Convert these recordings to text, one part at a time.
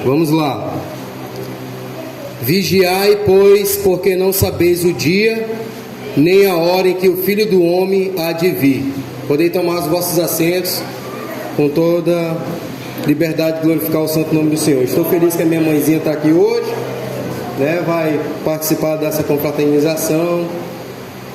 Vamos lá. Vigiai, pois, porque não sabeis o dia, nem a hora em que o Filho do Homem há de vir. Podem tomar os vossos assentos com toda liberdade de glorificar o santo nome do Senhor. Estou feliz que a minha mãezinha está aqui hoje, né? Vai participar dessa confraternização.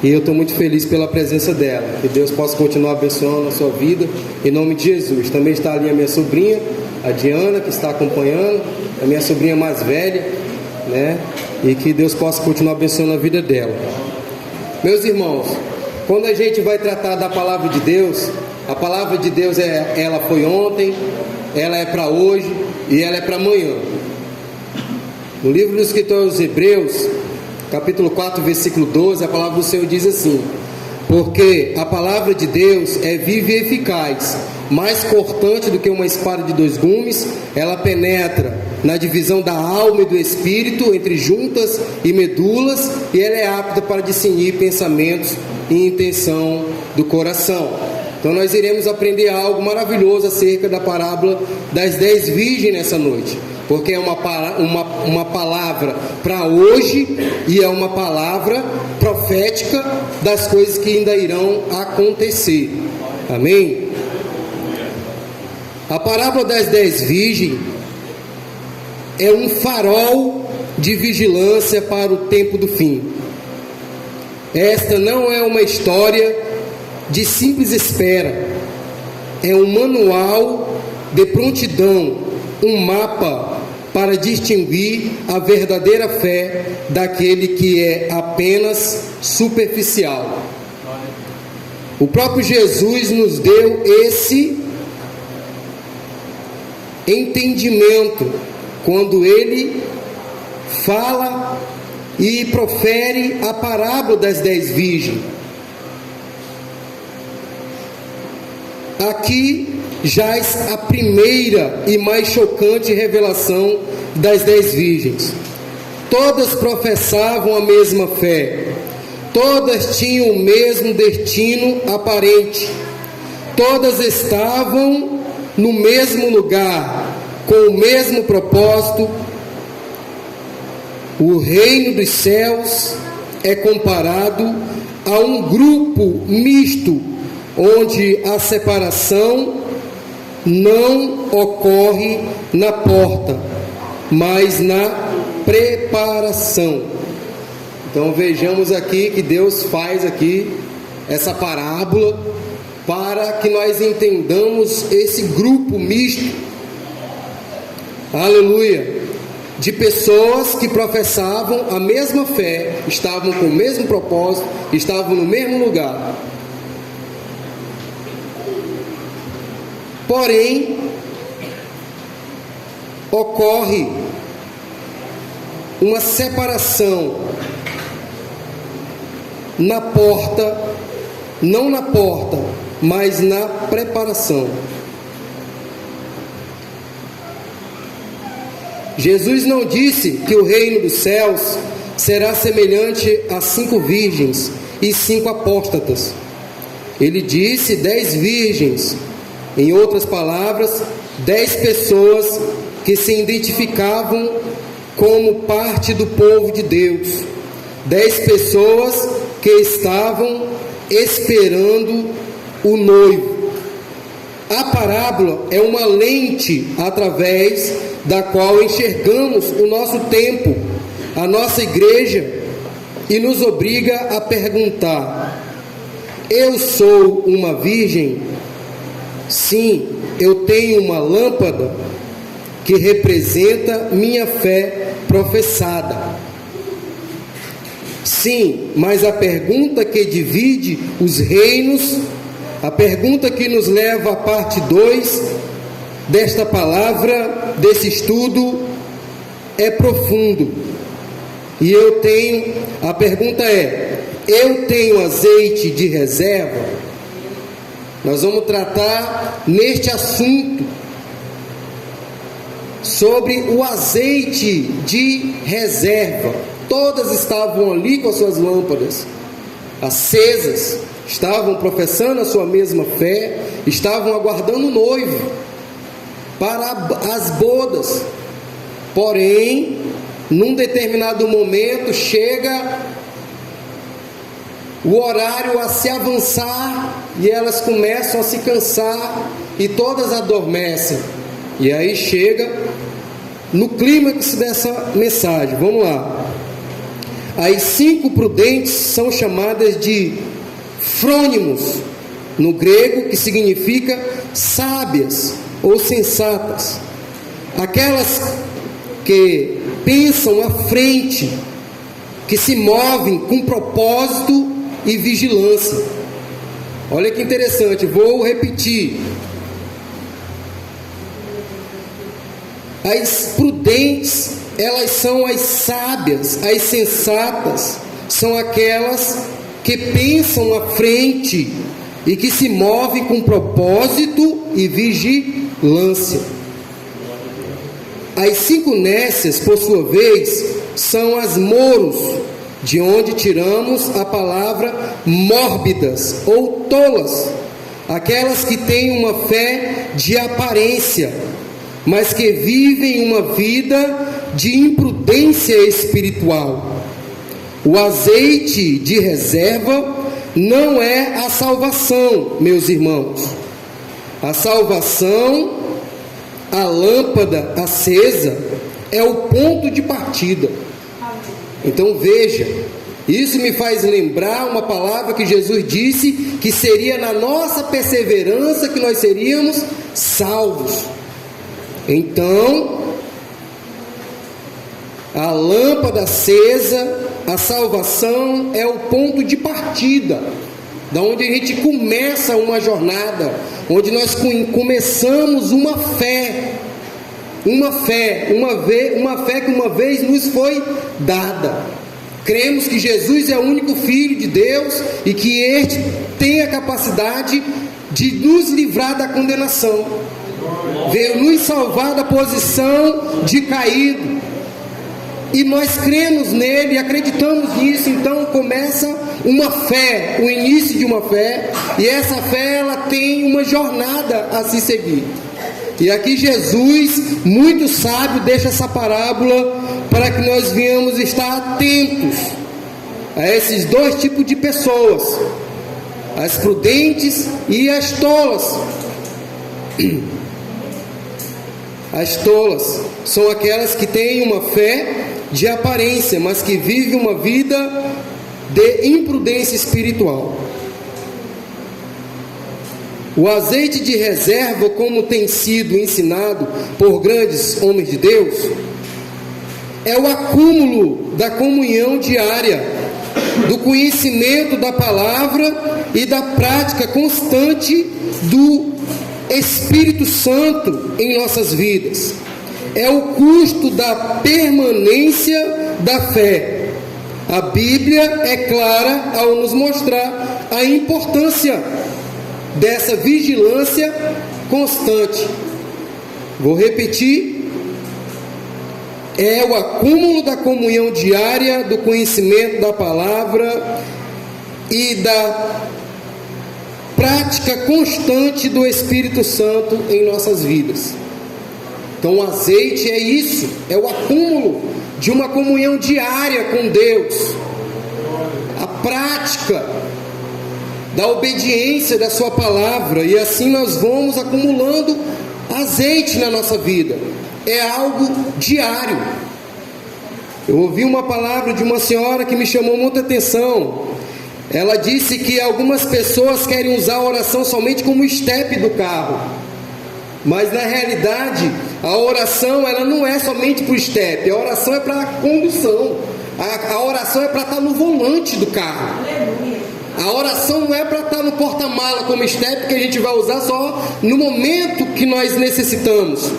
E eu estou muito feliz pela presença dela. Que Deus possa continuar abençoando a sua vida, em nome de Jesus. Também está ali a minha sobrinha, a Diana, que está acompanhando, a minha sobrinha mais velha, né? E que Deus possa continuar abençoando a vida dela. Meus irmãos, quando a gente vai tratar da palavra de Deus, a palavra de Deus ela foi ontem, ela é para hoje e ela é para amanhã. No livro do escritor aos Hebreus, capítulo 4, versículo 12, a palavra do Senhor diz assim: porque a palavra de Deus é viva e eficaz, mais cortante do que uma espada de 2 gumes, ela penetra na divisão da alma e do espírito, entre juntas e medulas, e ela é apta para discernir pensamentos e intenção do coração. Então nós iremos aprender algo maravilhoso acerca da parábola das 10 virgens nessa noite, porque é uma palavra para hoje e é uma palavra profética das coisas que ainda irão acontecer. Amém? A parábola das 10 virgens é um farol de vigilância para o tempo do fim. Esta não é uma história de simples espera, é um manual de prontidão, um mapa para distinguir a verdadeira fé daquele que é apenas superficial. O próprio Jesus nos deu esse entendimento quando ele fala e profere a parábola das 10 virgens. Aqui jaz a primeira e mais chocante revelação das 10 virgens. Todas professavam a mesma fé, todas tinham o mesmo destino aparente, todas estavam no mesmo lugar, com o mesmo propósito. O reino dos céus é comparado a um grupo misto, onde a separação não ocorre na porta, mas na preparação. Então vejamos aqui que Deus faz aqui essa parábola para que nós entendamos esse grupo misto, aleluia, de pessoas que professavam a mesma fé, estavam com o mesmo propósito, estavam no mesmo lugar. Porém, ocorre uma separação na porta, não na porta, mas na preparação. Jesus não disse que o reino dos céus será semelhante a 5 virgens e 5 apóstatas. Ele disse 10 virgens. Em outras palavras, 10 pessoas que se identificavam como parte do povo de Deus. 10 pessoas que estavam esperando o noivo. A parábola é uma lente através da qual enxergamos o nosso tempo, a nossa igreja, e nos obriga a perguntar: eu sou uma virgem? Sim, eu tenho uma lâmpada que representa minha fé professada. Sim, mas a pergunta que divide os reinos, a pergunta que nos leva à parte 2 desta palavra, desse estudo, é profundo. E a pergunta é: eu tenho azeite de reserva? Nós vamos tratar neste assunto sobre o azeite de reserva. Todas estavam ali com as suas lâmpadas acesas, estavam professando a sua mesma fé, estavam aguardando o noivo para as bodas. Porém, num determinado momento, chega o horário a se avançar e elas começam a se cansar e todas adormecem. E aí chega no clímax dessa mensagem. Vamos lá. As 5 prudentes são chamadas de frônimos, no grego, que significa sábias ou sensatas. Aquelas que pensam à frente, que se movem com propósito e vigilância. Olha que interessante, vou repetir. As prudentes, elas são as sábias, as sensatas, são aquelas que pensam à frente e que se movem com propósito e vigilância. As 5 nécias, por sua vez, são as moros, de onde tiramos a palavra mórbidas ou tolas, aquelas que têm uma fé de aparência, mas que vivem uma vida de imprudência espiritual. O azeite de reserva não é a salvação, meus irmãos. A salvação, a lâmpada acesa, é o ponto de partida. Então veja, isso me faz lembrar uma palavra que Jesus disse, que seria na nossa perseverança que nós seríamos salvos. Então, a lâmpada acesa, a salvação é o ponto de partida, da onde a gente começa uma jornada, onde nós começamos uma fé que uma vez nos foi dada. Cremos que Jesus é o único Filho de Deus e que Ele tem a capacidade de nos livrar da condenação. Veio nos salvar da posição de caído. E nós cremos nele, acreditamos nisso. Então começa uma fé, o início de uma fé. E essa fé, ela tem uma jornada a se seguir. E aqui Jesus, muito sábio, deixa essa parábola para que nós venhamos estar atentos a esses 2 tipos de pessoas: as prudentes e as tolas. As tolas são aquelas que têm uma fé de aparência, mas que vivem uma vida de imprudência espiritual. O azeite de reserva, como tem sido ensinado por grandes homens de Deus, é o acúmulo da comunhão diária, do conhecimento da palavra e da prática constante do Espírito Santo em nossas vidas. É o custo da permanência da fé. A Bíblia é clara ao nos mostrar a importância dessa vigilância constante. Vou repetir: é o acúmulo da comunhão diária, do conhecimento da palavra e da prática constante do Espírito Santo em nossas vidas. Então o azeite é isso, é o acúmulo de uma comunhão diária com Deus, a prática da obediência da sua palavra, e assim nós vamos acumulando azeite na nossa vida. É algo diário. Eu ouvi uma palavra de uma senhora que me chamou muita atenção. Ela disse que algumas pessoas querem usar a oração somente como estepe do carro, mas na realidade a oração, ela não é somente para o estepe. A oração é para a condução. A oração é para estar no volante do carro. A oração não é para estar no porta-mala como estepe, que a gente vai usar só no momento que nós necessitamos.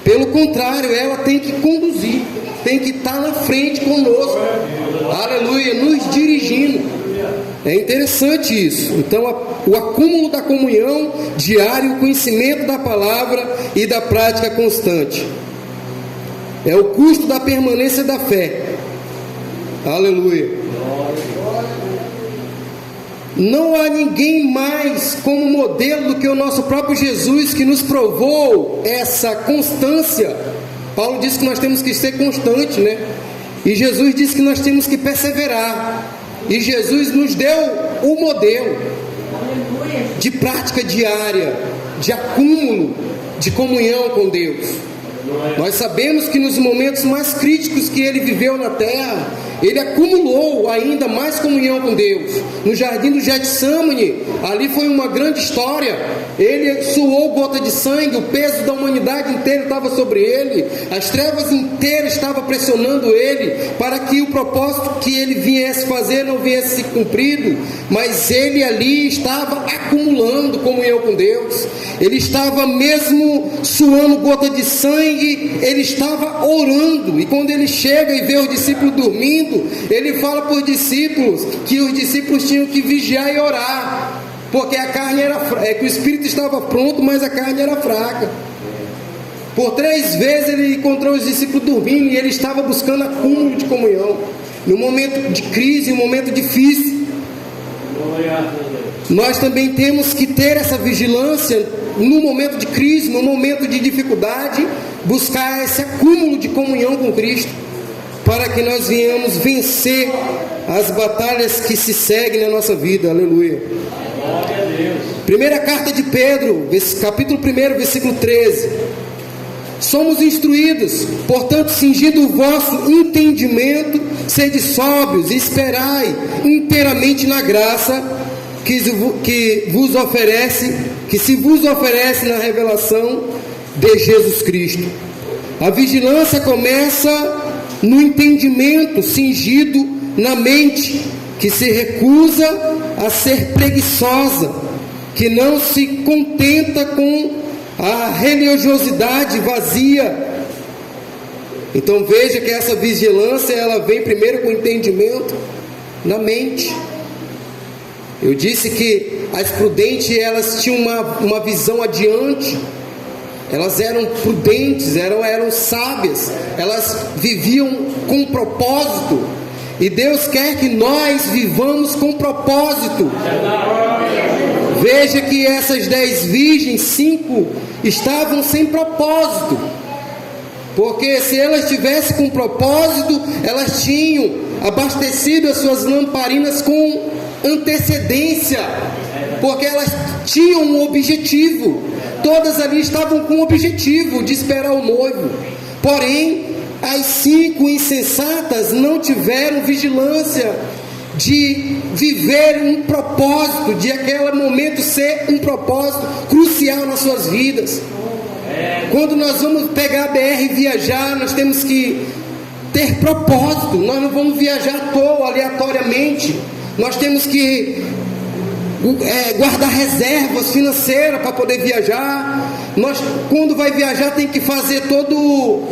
Pelo contrário, ela tem que conduzir, tem que estar na frente conosco, aleluia, nos dirigindo. É interessante isso. Então o acúmulo da comunhão diária, o conhecimento da palavra e da prática constante, é o custo da permanência da fé. Aleluia. Não há ninguém mais como modelo do que o nosso próprio Jesus, que nos provou essa constância Paulo disse que nós temos que ser constantes, né? E Jesus disse que nós temos que perseverar. E Jesus nos deu o modelo de prática diária, de acúmulo, de comunhão com Deus. Nós sabemos que nos momentos mais críticos que ele viveu na terra, ele acumulou ainda mais comunhão com Deus. No jardim do Getsemane, ali foi uma grande história. Ele suou gota de sangue, o peso da humanidade inteira estava sobre ele, as trevas inteiras estavam pressionando ele, para que o propósito que ele viesse fazer não viesse cumprido, mas ele ali estava acumulando comunhão com Deus. Ele estava mesmo suando gota de sangue, ele estava orando. E quando ele chega e vê os discípulos dormindo, ele fala para os discípulos que os discípulos tinham que vigiar e orar, porque a carne era que o espírito estava pronto, mas a carne era fraca. Por 3 vezes ele encontrou os discípulos dormindo, e ele estava buscando acúmulo de comunhão, no momento de crise, no momento difícil. Nós também temos que ter essa vigilância no momento de crise, no momento de dificuldade, buscar esse acúmulo de comunhão com Cristo, para que nós venhamos vencer as batalhas que se seguem na nossa vida. Aleluia. Primeira carta de Pedro, capítulo 1, versículo 13. Somos instruídos, portanto, cingido o vosso entendimento, sede sóbrios e esperai inteiramente na graça que se vos oferece na revelação de Jesus Cristo. A vigilância começa no entendimento, cingido na mente, que se recusa a ser preguiçosa, que não se contenta com a religiosidade vazia. Então veja que essa vigilância, ela vem primeiro com o entendimento na mente. Eu disse que as prudentes, elas tinham uma visão adiante. Elas eram prudentes, eram sábias, elas viviam com propósito, e Deus quer que nós vivamos com propósito. Veja que essas 10 virgens, 5 estavam sem propósito, porque se elas tivessem com propósito, elas tinham abastecido as suas lamparinas com antecedência, porque elas tinham um objetivo. Todas ali estavam com o objetivo de esperar o noivo. Porém, as 5 insensatas não tiveram vigilância de viver um propósito, de aquele momento ser um propósito crucial nas suas vidas. Quando nós vamos pegar a BR e viajar, nós temos que ter propósito. Nós não vamos viajar à toa, aleatoriamente. Nós temos que guardar reservas financeiras para poder viajar. Nós, quando vai viajar, tem que fazer todo,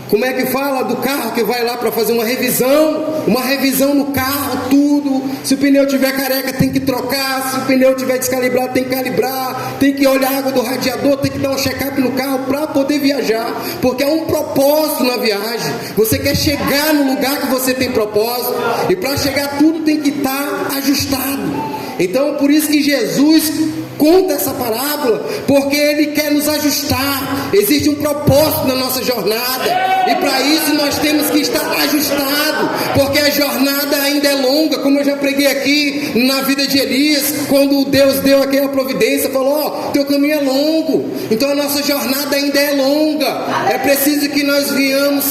como é que fala, do carro que vai lá para fazer uma revisão no carro, tudo. Se o pneu tiver careca, tem que trocar. Se o pneu tiver descalibrado, tem que calibrar. Tem que olhar a água do radiador, tem que dar um check-up no carro para poder viajar, porque é um propósito na viagem. Você quer chegar no lugar que você tem propósito, e para chegar tudo tem que estar ajustado. Então, por isso que Jesus conta essa parábola, porque Ele quer nos ajustar. Existe um propósito na nossa jornada, e para isso nós temos que estar ajustados, porque a jornada ainda é longa. Como eu já preguei aqui na vida de Elias, quando Deus deu aquela providência, falou: teu caminho é longo. Então a nossa jornada ainda é longa. É preciso que nós venhamos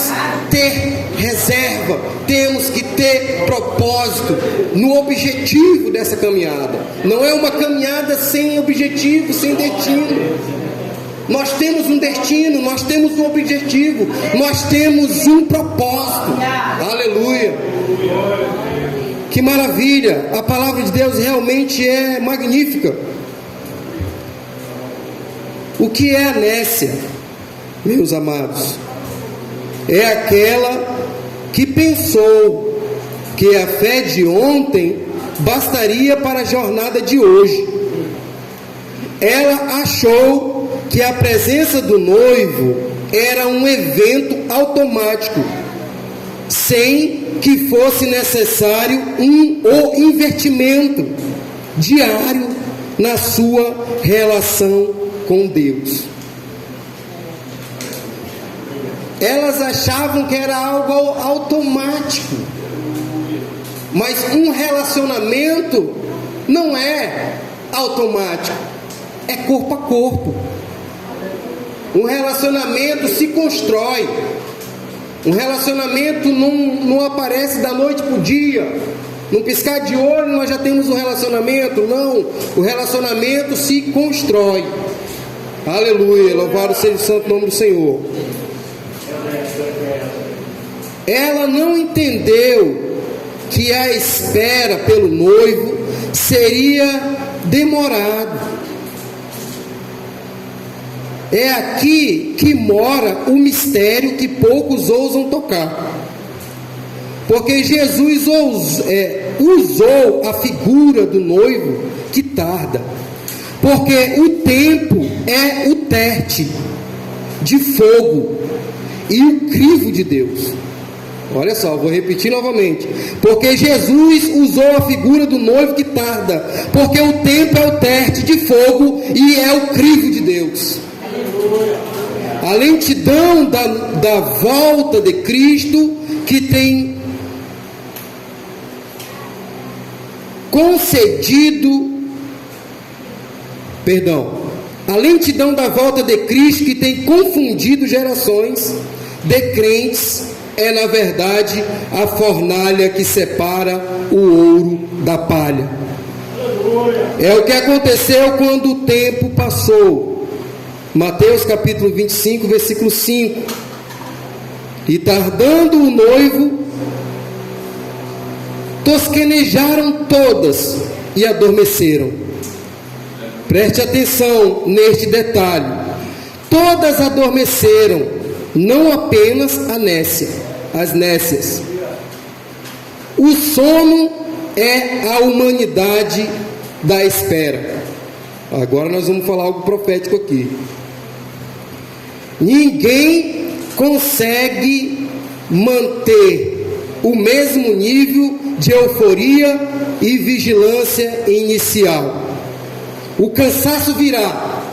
ter reserva, temos que ter propósito no objetivo dessa caminhada. Não é uma caminhada sem objetivo, sem destino. Nós temos um destino, nós temos um objetivo, nós temos um propósito. Aleluia! Que maravilha! A palavra de Deus realmente é magnífica. O que é a nécia, meus amados? É aquela que pensou que a fé de ontem bastaria para a jornada de hoje. Ela achou que a presença do noivo era um evento automático, sem que fosse necessário o investimento diário na sua relação com Deus. elas achavam que era algo automático. Mas um relacionamento não é automático, é corpo a corpo. Um relacionamento se constrói. Um relacionamento não aparece da noite para o dia. Num piscar de olho nós já temos um relacionamento. Não, o relacionamento se constrói. Aleluia, louvado seja o santo nome do Senhor. Ela não entendeu que a espera pelo noivo seria demorado. É aqui que mora o mistério que poucos ousam tocar. Porque Jesus usou a figura do noivo que tarda. Porque o tempo é o teste de fogo e o crivo de Deus. Olha só, vou repetir novamente. Porque Jesus usou a figura do noivo que tarda. Porque o tempo é o teste de fogo e é o crivo de Deus. A lentidão da volta de Cristo que tem a lentidão da volta de Cristo que tem confundido gerações de crentes é na verdade a fornalha que separa o ouro da palha. É o que aconteceu quando o tempo passou. Mateus capítulo 25, versículo 5. E tardando o noivo, tosquenejaram todas e adormeceram. Preste atenção neste detalhe. Todas adormeceram, não apenas as nécias. O sono é a humanidade da espera. Agora nós vamos falar algo profético aqui. Ninguém consegue manter o mesmo nível de euforia e vigilância inicial. O cansaço virá.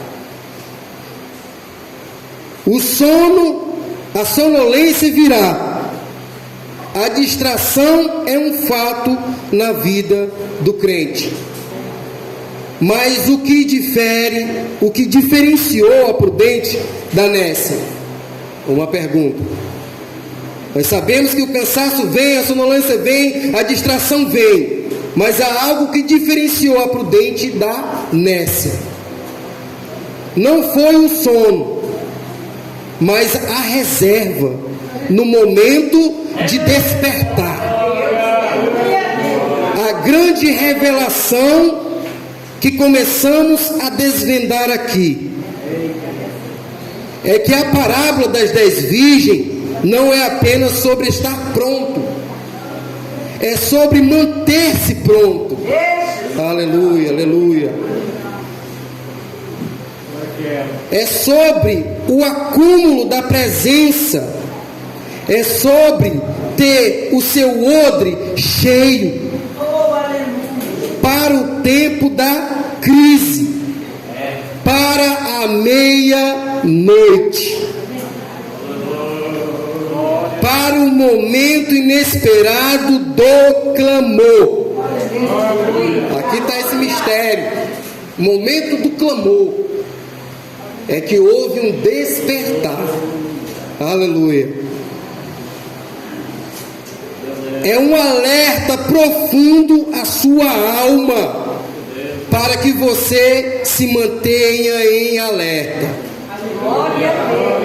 A sonolência virá. A distração é um fato na vida do crente. Mas o que diferenciou a prudente da nécia? Uma pergunta. Nós sabemos que o cansaço vem, a sonolência vem, a distração vem. Mas há algo que diferenciou a prudente da nécia. Não foi o sono, mas a reserva no momento de despertar. A grande revelação que começamos a desvendar aqui é que a parábola das 10 virgens não é apenas sobre estar pronto, é sobre manter-se pronto. Aleluia, aleluia. É sobre o acúmulo da presença, é sobre ter o seu odre cheio para o tempo da crise, para a meia-noite, para o momento inesperado do clamor. Aqui está esse mistério. O momento do clamor é que houve um despertar. Aleluia. É um alerta profundo à sua alma, para que você se mantenha em alerta. Glória a Deus.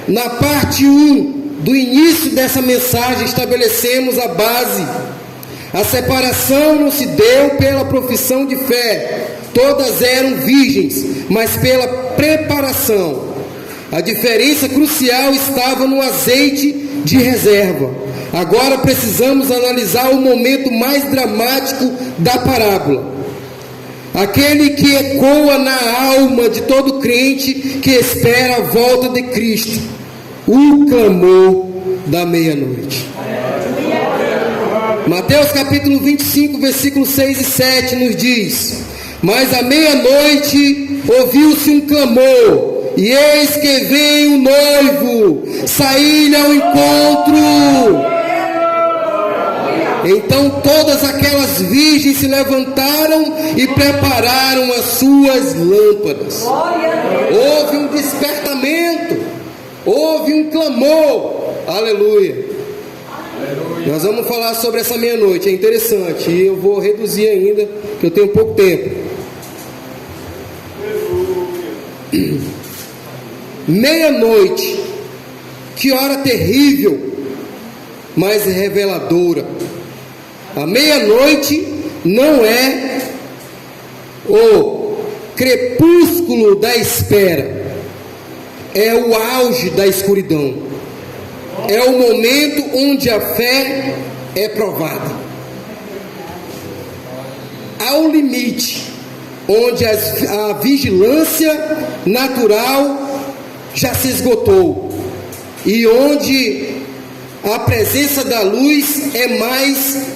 Na parte 1 do início dessa mensagem, estabelecemos a base. A separação não se deu pela profissão de fé, todas eram virgens, mas pela preparação. A diferença crucial estava no azeite de reserva. Agora precisamos analisar o momento mais dramático da parábola. Aquele que ecoa na alma de todo crente que espera a volta de Cristo. O clamor da meia-noite. Mateus capítulo 25, versículos 6 e 7 nos diz: mas à meia-noite ouviu-se um clamor, e eis que vem o noivo, saí-lhe ao encontro. Então todas aquelas virgens se levantaram e prepararam as suas lâmpadas. Houve um despertamento, houve um clamor. Aleluia. Nós vamos falar sobre essa meia-noite, é interessante, e eu vou reduzir ainda, porque eu tenho pouco tempo. Meia-noite, que hora terrível, mas reveladora. A meia-noite não é o crepúsculo da espera, é o auge da escuridão, é o momento onde a fé é provada. Há um limite onde a vigilância natural já se esgotou e onde a presença da luz é mais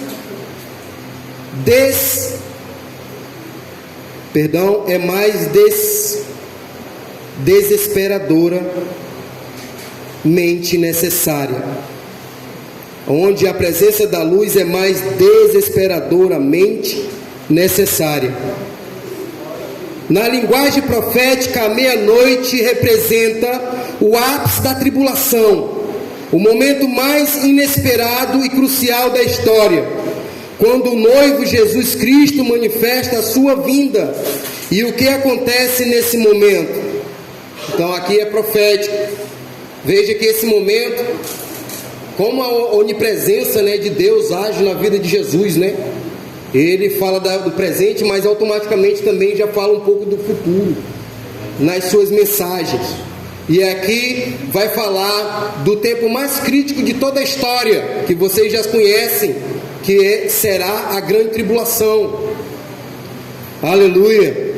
desesperadoramente necessária. Onde a presença da luz é mais desesperadoramente necessária. Na linguagem profética, a meia-noite representa o ápice da tribulação, o momento mais inesperado e crucial da história, quando o noivo Jesus Cristo manifesta a sua vinda. E o que acontece nesse momento? Então aqui é profético. Veja que esse momento, como a onipresença, de Deus age na vida de Jesus, Ele fala do presente, mas automaticamente também já fala um pouco do futuro nas suas mensagens. E aqui vai falar do tempo mais crítico de toda a história, que vocês já conhecem, que será a grande tribulação. Aleluia.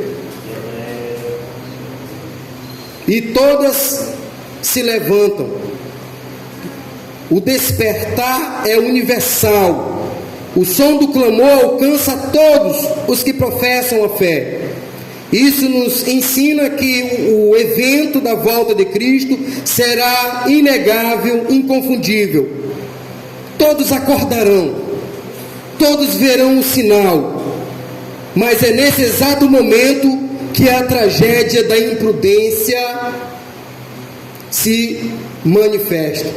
E todas se levantam. O despertar é universal. O som do clamor alcança todos os que professam a fé. Isso nos ensina que o evento da volta de Cristo será inegável, inconfundível. Todos acordarão. Todos verão o sinal, mas é nesse exato momento que a tragédia da imprudência se manifesta.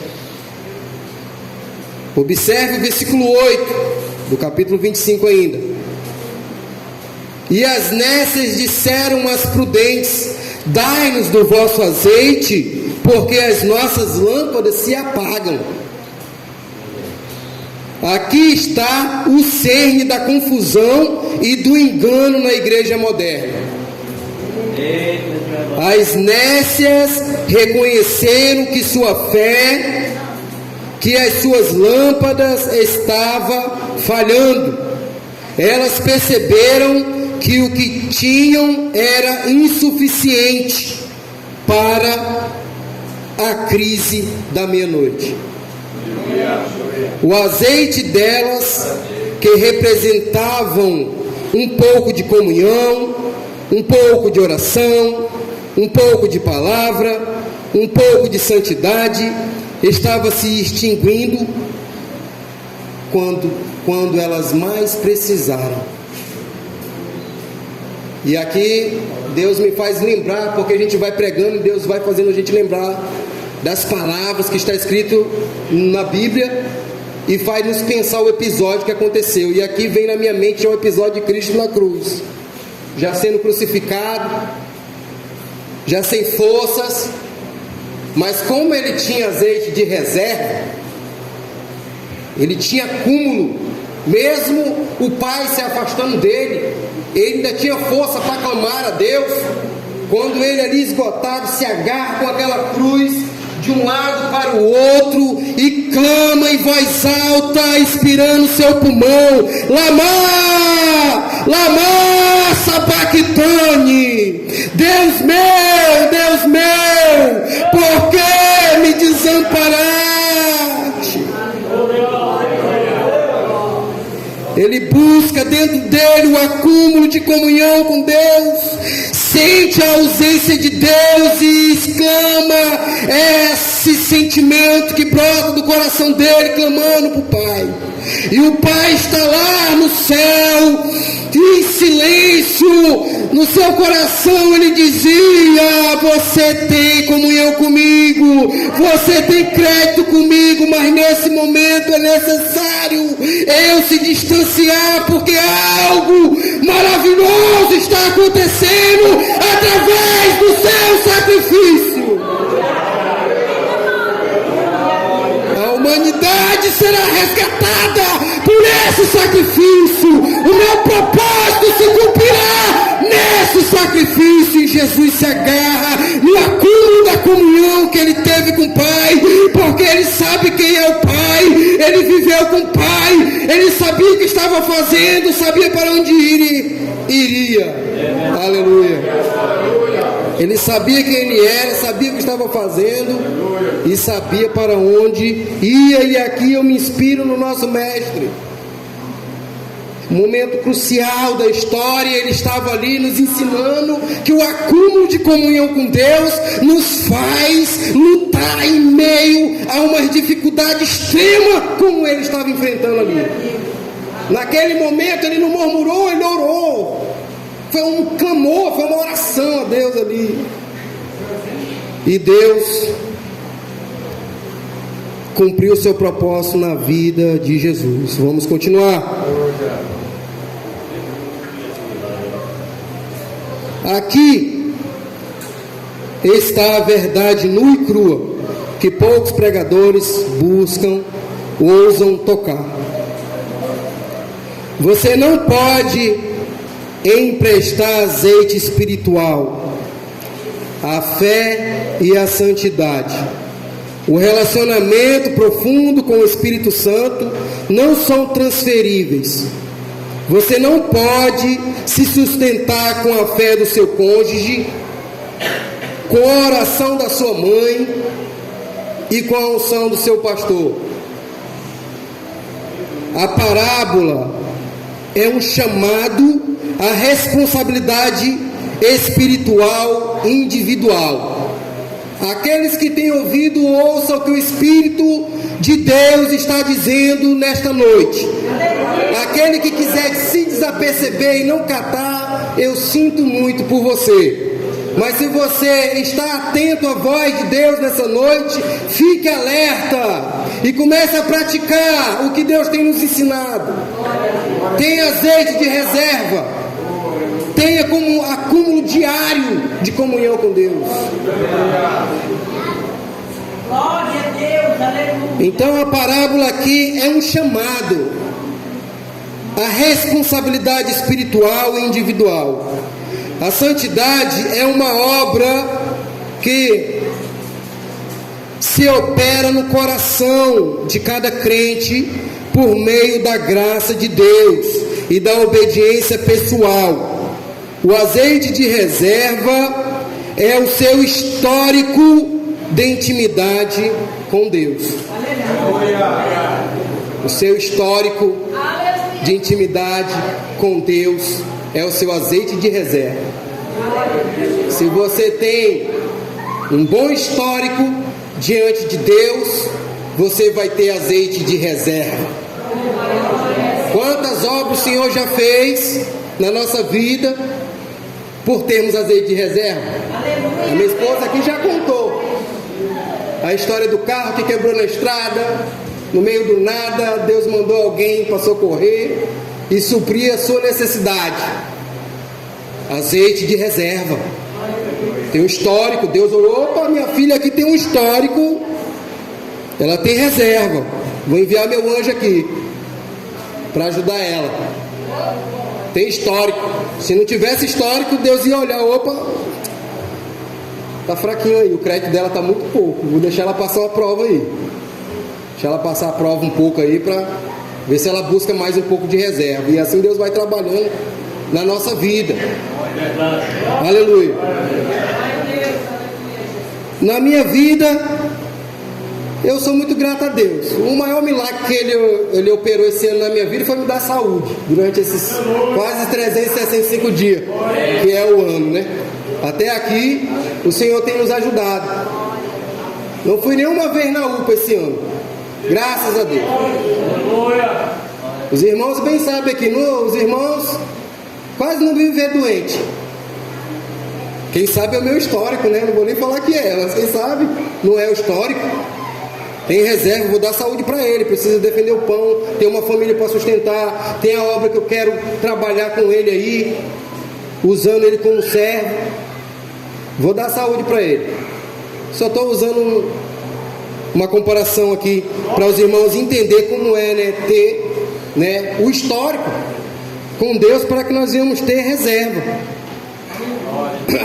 Observe o versículo 8 do capítulo 25 ainda. E as nécias disseram às prudentes: dai-nos do vosso azeite, porque as nossas lâmpadas se apagam. Aqui está o cerne da confusão e do engano na igreja moderna. As nécias reconheceram que sua fé, que as suas lâmpadas estavam falhando. Elas perceberam que o que tinham era insuficiente para a crise da meia-noite. O azeite delas, que representavam um pouco de comunhão, um pouco de oração, um pouco de palavra, um pouco de santidade, estava se extinguindo quando elas mais precisaram. E aqui Deus me faz lembrar, porque a gente vai pregando e Deus vai fazendo a gente lembrar das palavras que está escrito na Bíblia e faz nos pensar o episódio que aconteceu. E aqui vem na minha mente o episódio de Cristo na cruz, já sendo crucificado, já sem forças, mas como ele tinha azeite de reserva, ele tinha acúmulo, mesmo o Pai se afastando dele, ele ainda tinha força para clamar a Deus. Quando ele ali esgotado se agarra com aquela cruz de um lado para o outro e clama em voz alta, expirando seu pulmão: Lama, Lama Sabactani, Deus meu, por que me desamparaste? Ele busca dentro dele o acúmulo de comunhão com Deus, sente a ausência de Deus e exclama esse sentimento que brota do coração dele, clamando para o Pai. E o Pai está lá no céu, em silêncio, no seu coração ele dizia: você tem comunhão comigo, você tem crédito comigo, mas nesse momento é necessário eu se distanciar, porque algo maravilhoso está acontecendo através do seu sacrifício. A humanidade será resgatada por esse sacrifício. O meu propósito se cumprirá nesse sacrifício. E Jesus se agarra no acúmulo da comunhão que ele teve com o Pai, porque ele sabe quem é o Pai, ele viveu com o Pai, ele sabia o que estava fazendo, sabia para onde iria. Aleluia. Ele sabia quem ele era, sabia o que estava fazendo e sabia para onde ia. E aqui eu me inspiro no nosso mestre. Momento crucial da história, ele estava ali nos ensinando que o acúmulo de comunhão com Deus nos faz lutar em meio a uma dificuldade extrema, como ele estava enfrentando ali. Naquele momento ele não murmurou, ele orou. Foi um clamor, foi uma oração a Deus ali. E Deus cumpriu o seu propósito na vida de Jesus. Vamos continuar. Aqui está a verdade nua e crua, que poucos pregadores buscam, ousam tocar. Você não pode emprestar azeite espiritual, a fé e a santidade. O relacionamento profundo com o Espírito Santo não são transferíveis. Você não pode se sustentar com a fé do seu cônjuge, com a oração da sua mãe e com a unção do seu pastor. A parábola é um chamado à responsabilidade espiritual individual. Aqueles que têm ouvido, ouçam o que o Espírito de Deus está dizendo nesta noite. Aquele que quiser se desaperceber e não catar, eu sinto muito por você. Mas se você está atento à voz de Deus nessa noite, fique alerta e comece a praticar o que Deus tem nos ensinado. Tenha azeite de reserva, tenha como acúmulo diário de comunhão com Deus. Glória a Deus, aleluia. Então a parábola aqui é um chamado à responsabilidade espiritual e individual. A santidade é uma obra que se opera no coração de cada crente por meio da graça de Deus e da obediência pessoal. O azeite de reserva é o seu histórico de intimidade com Deus. O seu histórico de intimidade com Deus é o seu azeite de reserva. Se você tem um bom histórico diante de Deus, você vai ter azeite de reserva. Quantas obras o Senhor já fez na nossa vida por termos azeite de reserva? A minha esposa aqui já contou a história do carro que quebrou na estrada, no meio do nada. Deus mandou alguém para socorrer e suprir a sua necessidade. Azeite de reserva. Tem um histórico. Deus olhou: opa, minha filha aqui tem um histórico, ela tem reserva, vou enviar meu anjo aqui para ajudar ela. Tem histórico. Se não tivesse histórico, Deus ia olhar: opa, tá fraquinho aí, o crédito dela tá muito pouco, vou deixar ela passar uma prova aí. Deixa ela passar a prova um pouco aí para ver se ela busca mais um pouco de reserva. E assim Deus vai trabalhando na nossa vida. Aleluia. Na minha vida, eu sou muito grato a Deus. O maior milagre que ele operou esse ano na minha vida foi me dar saúde durante esses quase 365 dias, que é o ano, né? Até aqui, o Senhor tem nos ajudado. Não fui nenhuma vez na UPA esse ano. Graças a Deus. Os irmãos bem sabem aqui, os irmãos quase não vêm ver doente. Quem sabe é o meu histórico, né? Não vou nem falar que é, mas quem sabe não é o histórico. Tem reserva, vou dar saúde para ele. Precisa defender o pão, tem uma família para sustentar, tem a obra que eu quero trabalhar com ele aí, usando ele como servo. Vou dar saúde para ele. Só estou usando uma comparação aqui para os irmãos entender como é, né, ter, né, o histórico com Deus, para que nós venhamos ter reserva.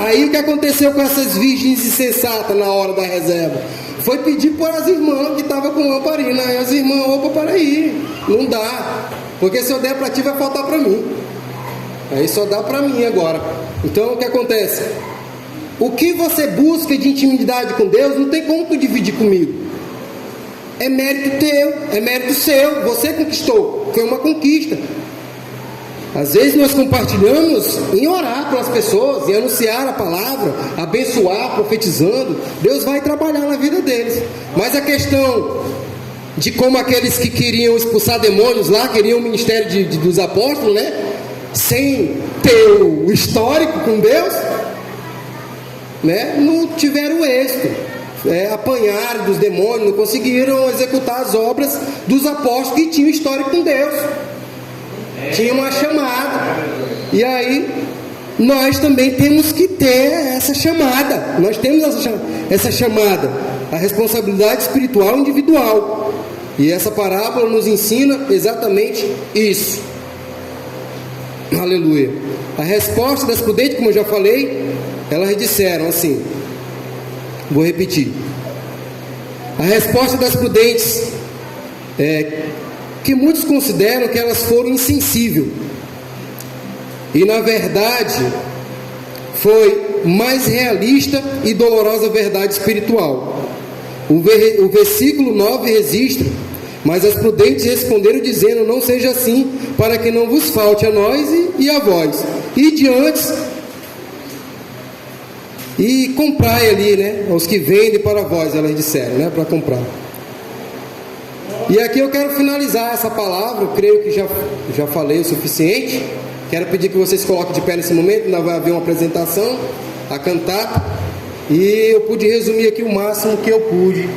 Aí o que aconteceu com essas virgens insensatas na hora da reserva? Foi pedir para as irmãs que estavam com lamparina. Aí as irmãs, opa, para aí, não dá, porque se eu der para ti vai faltar para mim. Aí só dá para mim agora. Então o que acontece? O que você busca de intimidade com Deus não tem como tu dividir comigo. É mérito teu, é mérito seu. Você conquistou, foi uma conquista. Às vezes nós compartilhamos em orar com as pessoas, em anunciar a palavra, abençoar, profetizando. Deus vai trabalhar na vida deles. Mas a questão de como aqueles que queriam expulsar demônios lá, queriam o ministério dos apóstolos, né? Sem ter o histórico com Deus, né? Não tiveram êxito. Apanharam dos demônios, não conseguiram executar as obras dos apóstolos que tinham histórico com Deus. Tinha uma chamada. E aí nós também temos que ter essa chamada. Nós temos essa chamada, a responsabilidade espiritual individual. E essa parábola nos ensina exatamente isso. Aleluia. A resposta das prudentes, como eu já falei, elas disseram assim, vou repetir. A resposta das prudentes é que muitos consideram que elas foram insensíveis. E na verdade foi mais realista e dolorosa verdade espiritual. O versículo 9 registra: mas as prudentes responderam dizendo: não seja assim, para que não vos falte a nós e a vós. E diante, e comprai ali, né? Aos que vendem para vós, elas disseram, né? Para comprar. E aqui eu quero finalizar essa palavra. Eu creio que já falei o suficiente. Quero pedir que vocês coloquem de pé nesse momento. Ainda vai haver uma apresentação, a cantata. E eu pude resumir aqui o máximo que eu pude